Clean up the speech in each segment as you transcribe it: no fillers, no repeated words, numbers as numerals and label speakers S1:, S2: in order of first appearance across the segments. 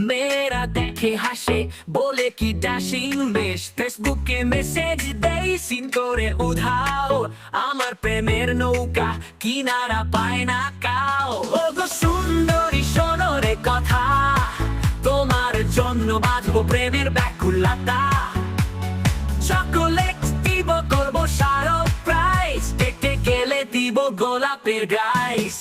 S1: মেয়েরা দেখে হাসে বলে কি ড্যাশিং বেশ, ফেসবুকে মেসেজ দেই সিন করে উধাও, আমার প্রেমের নৌকা কিনারা পায় না কাও। ও গো সুন্দরী শোনো রে কথা, তোমার জন্য বাঁধবো প্রেমের ব্যাকুলতা। চকোলেট দিব, করবো সারপ্রাইজ, দেখতে গেলে দিব গোলাপের গাইস।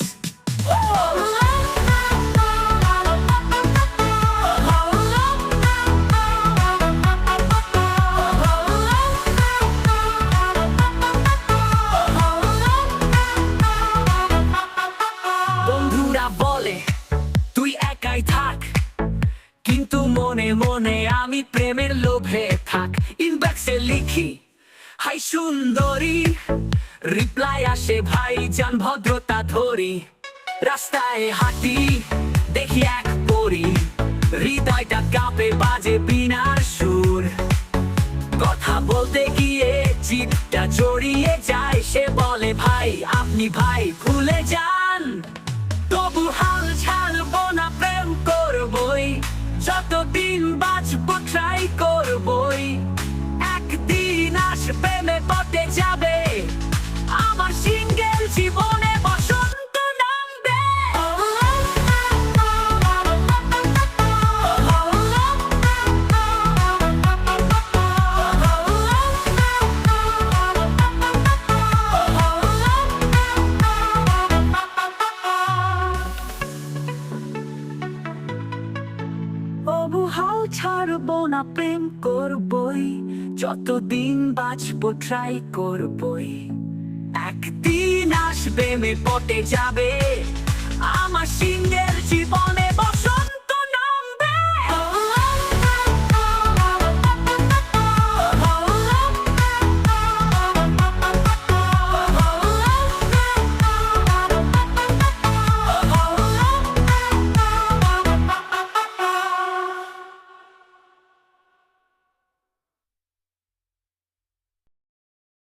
S1: বন্ধুরা বলে তুই একাই থাক, কিন্তু মনে মনে আমি প্রেমের লোভে থাক। ইনবক্সে লিখি হাই সুন্দরী, রিপ্লাই আসে ভাই জান ভদ্রতা ধরি। রাস্তায় হাঁটি দেখি এক পরি, হৃদয়টা কাঁপে বাজে বিনার সুর। কথা বলতে গিয়ে জিভটা জড়িয়ে যায়, সে বলে ভাই আপনি ভাই ভুলে যান। তবু হাল ছাড়বো না, প্রেম করবই, যতদিন বাঁচবো ট্রাই করবই। একদিন আসবে মে পথে যাবে, আমার সিঙ্গেল জীবনে বসন্ত নামবে। তবু হাল ছাড়বো না, প্রেম করবই, যতদিন বাঁচবো ট্রাই করবই। একদিন আসবে মে পথে যাবে,